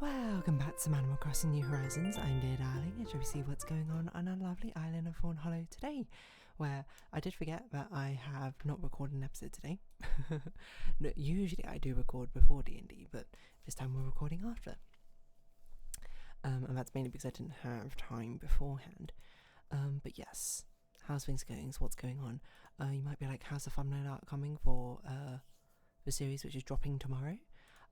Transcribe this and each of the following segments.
Welcome back to Animal Crossing New Horizons. I'm Dear Darling, and shall we see what's going on our lovely island of Fawnhallow today, where I did forget that I have not recorded an episode today. No, usually I do record before D&D, but this time we're recording after. And that's mainly because I didn't have time beforehand. But yes, how's things going? So what's going on? You might be like, how's the thumbnail art coming for the series which is dropping tomorrow?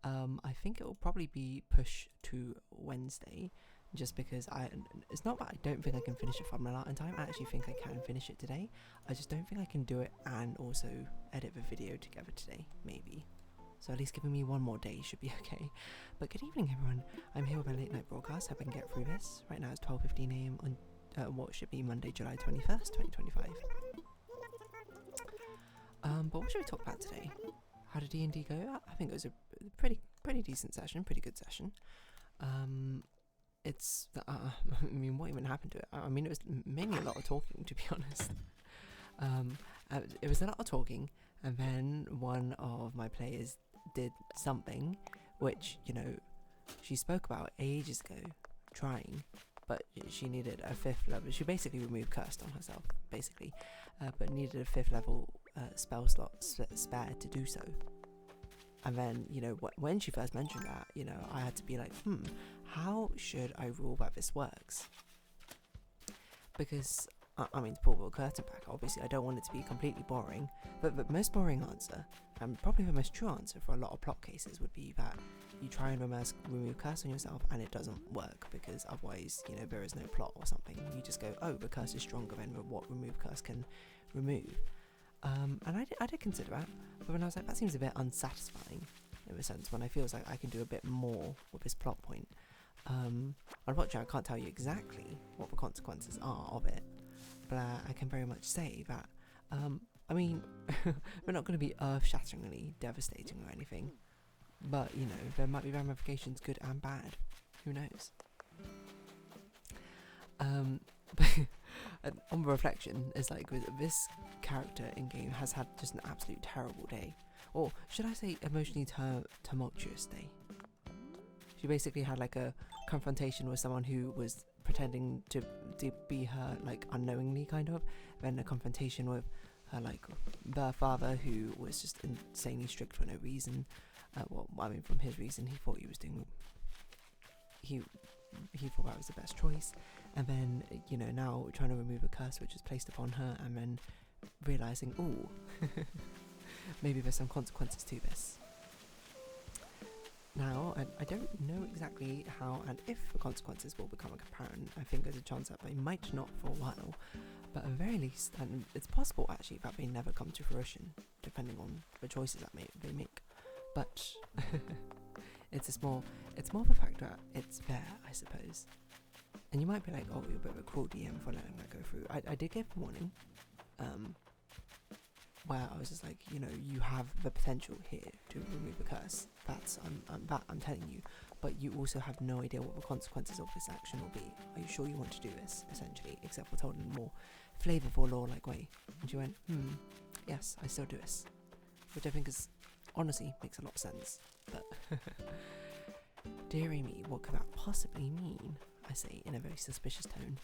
I think it will probably be pushed to Wednesday, just because it's not that I don't think I can finish a thumbnail art in time. I actually think I can finish it today. I just don't think I can do it and also edit the video together today, maybe. So at least giving me one more day should be okay. But good evening, everyone. I'm here with a late night broadcast. Hope I can get through this. Right now it's 12:15 AM on what should be Monday, July 21st, 2025. But what should we talk about today? How did D&D go? I think it was a pretty decent session, pretty good session. I mean, what even happened to it? I mean, it was mainly a lot of talking, to be honest. It was a lot of talking, and then one of my players did something which, you know, she spoke about ages ago, trying, but she needed a 5th level. She basically removed Cursed on herself, basically, but needed a 5th level spell slot spare to do so. And then, you know, when she first mentioned that, you know, I had to be like, how should I rule that this works? Because, I mean, to pull the curtain back, obviously I don't want it to be completely boring, but the most boring answer, and probably the most true answer for a lot of plot cases, would be that you try and remove curse on yourself and it doesn't work, because otherwise, you know, there is no plot or something. You just go, oh, the curse is stronger than what remove curse can remove. And I did consider that, but then I was like, that seems a bit unsatisfying in a sense, when I feel like I can do a bit more with this plot point. Unfortunately, I can't tell you exactly what the consequences are of it, but I can very much say that, I mean, they're not going to be earth-shatteringly devastating or anything, but, you know, there might be ramifications, good and bad. Who knows? On reflection, it's like this character in game has had just an absolute terrible day, or should I say emotionally tumultuous day. She basically had like a confrontation with someone who was pretending to be her, like, unknowingly, kind of, then a confrontation with her, like, their father, who was just insanely strict for no reason. Well, I mean, from his reason, he thought he thought that was the best choice, and then, you know, now trying to remove a curse which is placed upon her, and then realising, ooh, maybe there's some consequences to this. Now, I don't know exactly how and if the consequences will become apparent. I think there's a chance that they might not for a while, but at the very least, and it's possible actually that they never come to fruition, depending on the choices that they make. But it's more of a fact that it's there, I suppose. And you might be like, oh, you're a bit of a cruel DM for letting that go through. I did give a warning, where I was just like, you know, you have the potential here to remove the curse. I'm telling you, but you also have no idea what the consequences of this action will be. Are you sure you want to do this? Essentially, except for told in a more flavourful, law-like way. And she went, yes, I still do this, which I think is honestly makes a lot of sense. But dearie me, what could that possibly mean? I say in a very suspicious tone.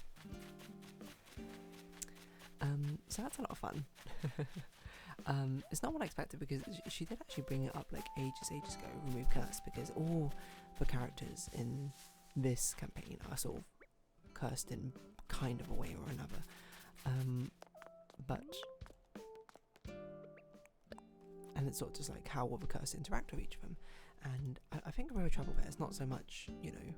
So that's a lot of fun. It's not what I expected, because she did actually bring it up like ages ago, remove curse, because all the characters in this campaign are sort of cursed in kind of a way or another. And it's sort of just like, how will the curse interact with each of them? And I think the real trouble there is not so much, you know,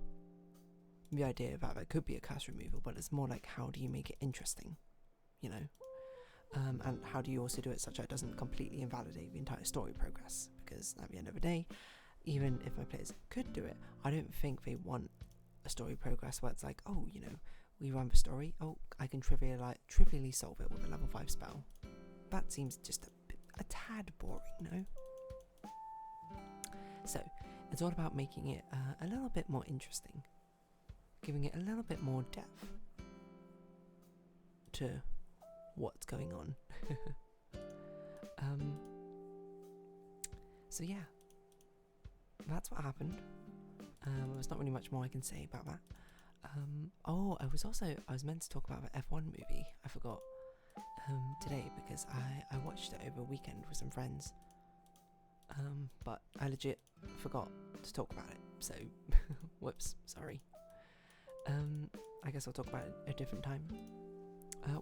the idea that there could be a curse removal, but it's more like, how do you make it interesting, you know? And how do you also do it such that it doesn't completely invalidate the entire story progress? Because at the end of the day, even if my players could do it, I don't think they want a story progress where it's like, oh, you know, we run the story, oh, I can trivially solve it with a level 5 spell. That seems just a tad boring, no? So, it's all about making it a little bit more interesting, giving it a little bit more depth to what's going on. So yeah, that's what happened. There's not really much more I can say about that. I was meant to talk about the F1 movie. I forgot today because I watched it over a weekend with some friends. But I legit forgot to talk about it. So, whoops, sorry. I guess I'll talk about it a different time.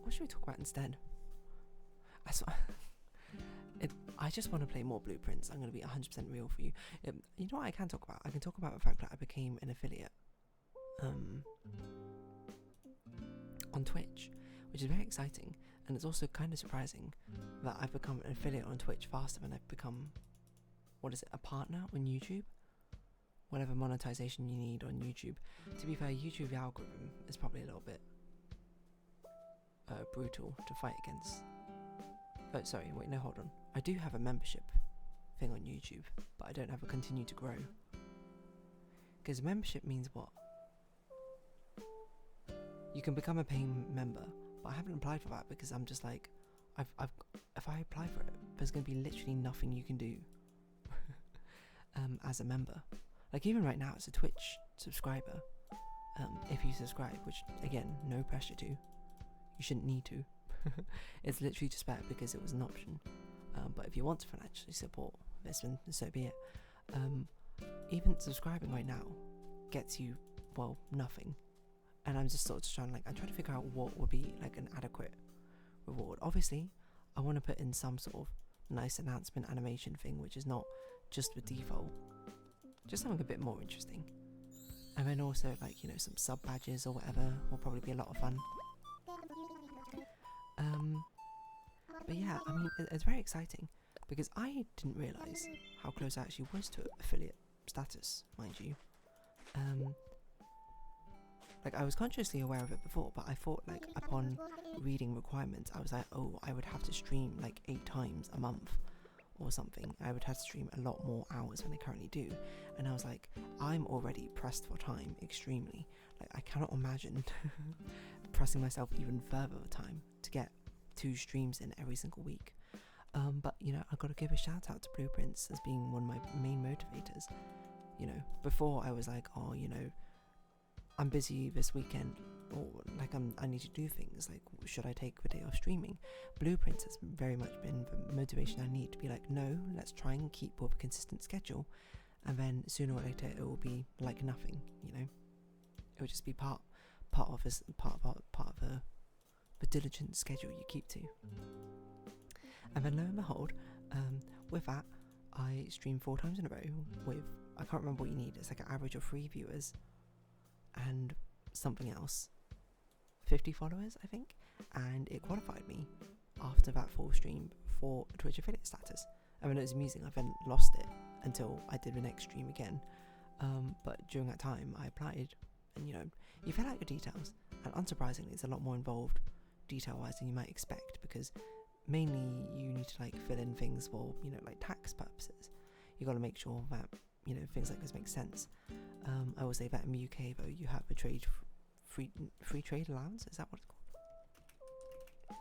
What should we talk about instead? I just want to play more Blueprints. I'm going to be 100% real for you. You know what I can talk about? I can talk about the fact that I became an affiliate on Twitch, which is very exciting, and it's also kind of surprising that I've become an affiliate on Twitch faster than I've become, a partner on YouTube? Whatever monetization you need on YouTube. To be fair, YouTube algorithm is probably a little bit brutal to fight against. Oh, sorry, wait, no, hold on. I do have a membership thing on YouTube, but I don't have a continue to grow. Because membership means what? You can become a paying member, but I haven't applied for that because I'm just like, if I apply for it, there's going to be literally nothing you can do as a member. Like even right now, it's a Twitch subscriber. If you subscribe, which again, no pressure to. You shouldn't need to. It's literally just better because it was an option. But if you want to financially support this, then so be it. Even subscribing right now gets you, well, nothing. And I'm just sort of just trying to figure out what would be like an adequate reward. Obviously, I want to put in some sort of nice announcement animation thing, which is not just the default. Just something a bit more interesting. And then also some sub badges or whatever will probably be a lot of fun. But yeah, I mean, it's very exciting because I didn't realise how close I actually was to affiliate status, mind you. I was consciously aware of it before, but I thought upon reading requirements, I was like, oh, I would have to stream 8 times a month or something. I would have to stream a lot more hours than I currently do. And I was like, I'm already pressed for time extremely. I cannot imagine pressing myself even further with time to get 2 streams in every single week. But I've got to give a shout out to Blueprints as being one of my main motivators. Before I was like, oh, I'm busy this weekend, or I need to do things, should I take the day off streaming? Blueprints has very much been the motivation I need to be like, no, let's try and keep with a consistent schedule, and then sooner or later it will be like nothing, it will just be part of the diligent schedule you keep to. And then lo and behold, with that, I stream 4 times in a row with, I can't remember what you need, it's an average of 3 viewers and something else, 50 followers I think, and it qualified me after that full stream for Twitch affiliate status. I mean, it was amusing, I then lost it until I did the next stream again, but during that time I applied, and you fill out your details, and unsurprisingly it's a lot more involved detail wise than you might expect, because mainly you need to fill in things for tax purposes. You got to make sure that things like this make sense. I will say that in the UK though, you have a free trade allowance, is that what it's called?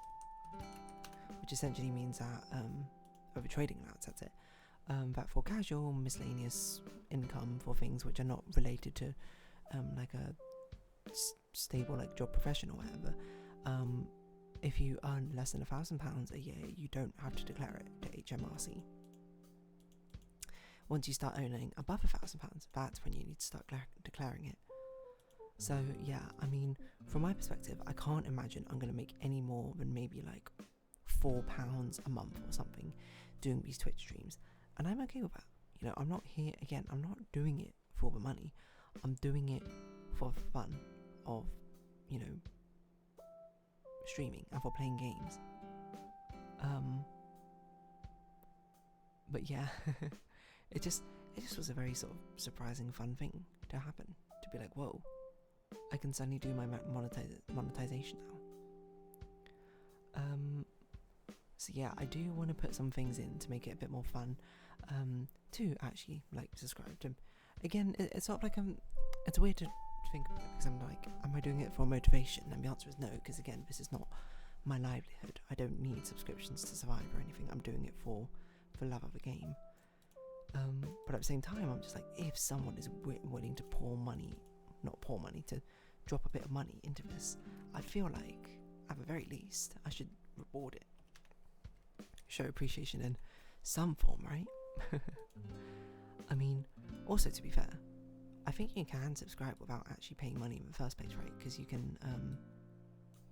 Which essentially means that a trading allowance, that's it. That for casual miscellaneous income for things which are not related to a stable job profession or whatever, if you earn less than £1,000 a year, you don't have to declare it to HMRC. Once you start earning above £1,000, that's when you need to start declaring it. So yeah, I mean, from my perspective, I can't imagine I'm going to make any more than maybe £4 a month or something doing these Twitch streams, and I'm okay with that. I'm not here, again, I'm not doing it for the money, I'm doing it for fun of streaming and for playing games. But yeah, it just was a very sort of surprising, fun thing to happen, to be like, whoa, I can suddenly do my monetization now. So yeah, I do want to put some things in to make it a bit more fun, to actually subscribe to. Again, it's sort of it's weird to think about it, because I'm like, am I doing it for motivation? And the answer is no, because again, this is not my livelihood. I don't need subscriptions to survive or anything. I'm doing it for love of the game. But at the same time, I'm just like, if someone is willing to pour to drop a bit of money into this, I feel like at the very least I should reward it, show appreciation in some form, right? I mean, also to be fair, I think you can subscribe without actually paying money in the first place, right? Because you can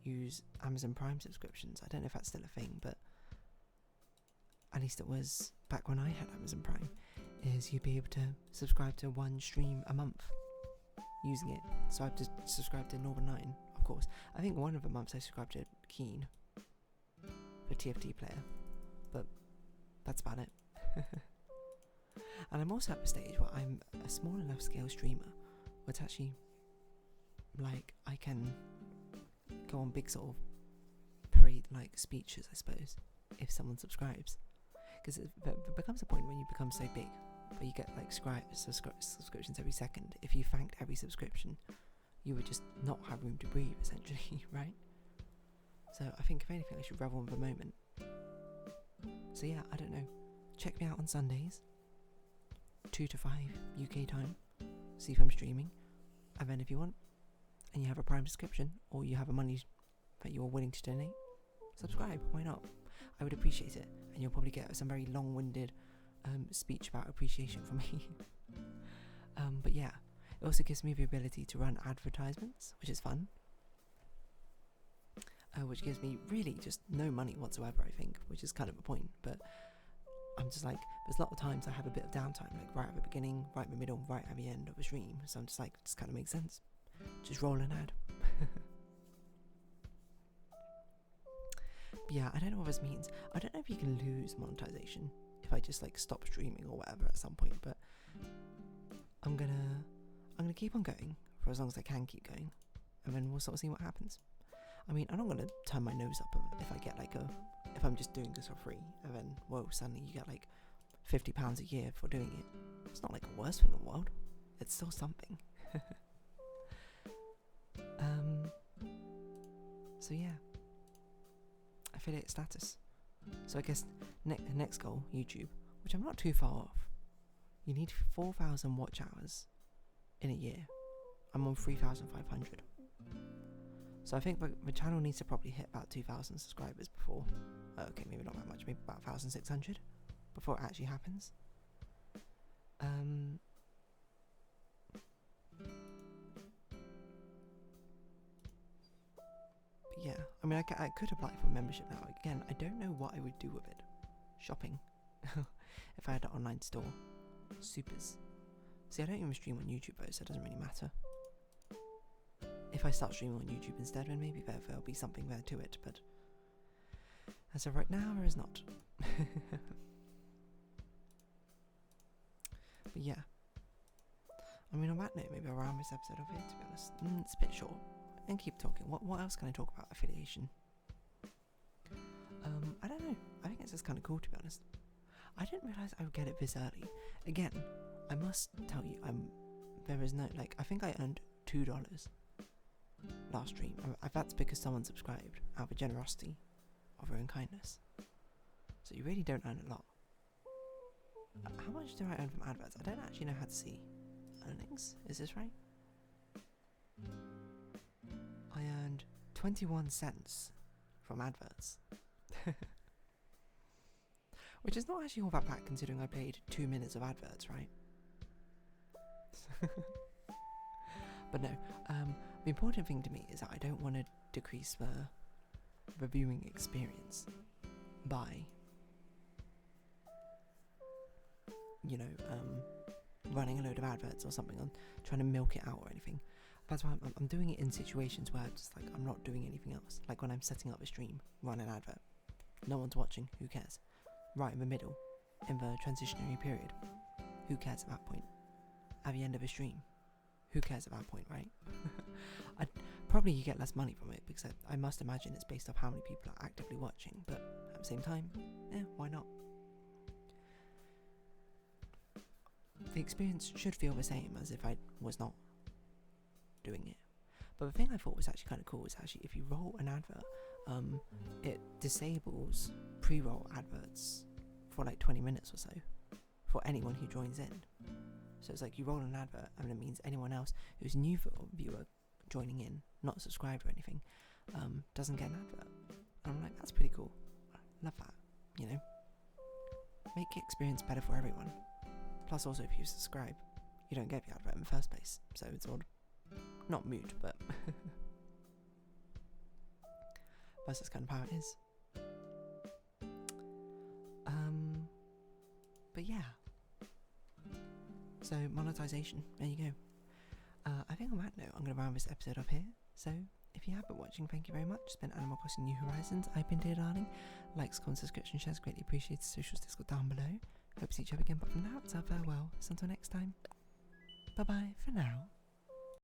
use Amazon Prime subscriptions. I don't know if that's still a thing, but at least it was back when I had Amazon Prime, is you'd be able to subscribe to one stream a month using it. So I've just subscribed to Northern 9, of course. I think one of the months I subscribed to Keen, the TFT player, but that's about it. And I'm also at the stage where I'm a small enough scale streamer where it's actually like I can go on big sort of parade like speeches, I suppose, if someone subscribes, because it becomes a point when you become so big but you get like subscriptions every second. If you thanked every subscription, you would just not have room to breathe, essentially, right? So I think if anything I should revel in the moment. So yeah, I don't know, check me out on Sundays 2 to 5 UK time, see if I'm streaming, and then if you want and you have a Prime subscription or you have a money that you're willing to donate, subscribe, why not? I would appreciate it, and you'll probably get some very long-winded speech about appreciation from me. But yeah, it also gives me the ability to run advertisements, which is fun, which gives me really just no money whatsoever, I think, which is kind of the point. But I'm just like, there's a lot of times I have a bit of downtime, like right at the beginning, right in the middle, right at the end of a stream, so I'm just like, it just kind of makes sense, just roll an ad. But yeah, I don't know what this means. I don't know if you can lose monetization if I just like stop streaming or whatever at some point, but I'm gonna keep on going for as long as I can keep going, and then we'll sort of see what happens. I mean, I'm not gonna turn my nose up if I get like if I'm just doing this for free, and then whoa, suddenly you get like £50 a year for doing it. It's not like the worst thing in the world. It's still something. So yeah, affiliate status. So I guess next goal, YouTube, which I'm not too far off. You need 4,000 watch hours in a year. I'm on 3,500. So I think the channel needs to probably hit about 2,000 subscribers before. Okay, maybe not that much, maybe about 1,600 before it actually happens. But yeah, I mean, I could apply for membership now. Again, I don't know what I would do with it. Shopping. If I had an online store. Supers. See, I don't even stream on YouTube though, so it doesn't really matter. If I start streaming on YouTube instead, then maybe there'll be something there to it, but as of right now, there is not. But yeah, I mean, on that note, maybe I'll round this episode off here, to be honest. It's a bit short, and keep talking. What else can I talk about? Affiliation. I don't know. I think it's just kind of cool, to be honest. I didn't realise I would get it this early. Again, I must tell you, there is no, like, I think I earned $2 last stream. That's because someone subscribed out of generosity of their own kindness. So you really don't earn a lot. How much do I earn from adverts? I don't actually know how to see earnings. Is this right? I earned 21 cents from adverts. Which is not actually all that bad considering I played 2 minutes of adverts, right? But no, the important thing to me is that I don't want to decrease the viewing experience by, you know, running a load of adverts or something, on trying to milk it out or anything. That's why I'm doing it in situations where just like I'm not doing anything else. Like when I'm setting up a stream, run an advert. No one's watching, who cares? Right in the middle, in the transitionary period, who cares at that point? At the end of a stream, who cares at that point, right? Probably you get less money from it because I must imagine it's based off how many people are actively watching, but at the same time, why not? The experience should feel the same as if I was not doing it. But the thing I thought was actually kind of cool is actually if you roll an advert, it disables pre-roll adverts for like 20 minutes or so for anyone who joins in. So it's like you roll an advert, and it means anyone else who's a new viewer joining in, not subscribed or anything, doesn't get an advert. And I'm like, that's pretty cool. I love that, you know. Make the experience better for everyone. Plus, also, if you subscribe, you don't get the advert in the first place. So it's odd. Not moot, but that's just kind of how it is. But yeah. So monetization. There you go. I think on that note, I'm going to round this episode up here. So if you have been watching, thank you very much. It's been Animal Crossing New Horizons. I've been Dear Darling. Likes, comments, subscription, shares, greatly appreciated. Socials, Discord down below. Hope to see each other again. But for now, it's our farewell. So until next time. Bye bye for now.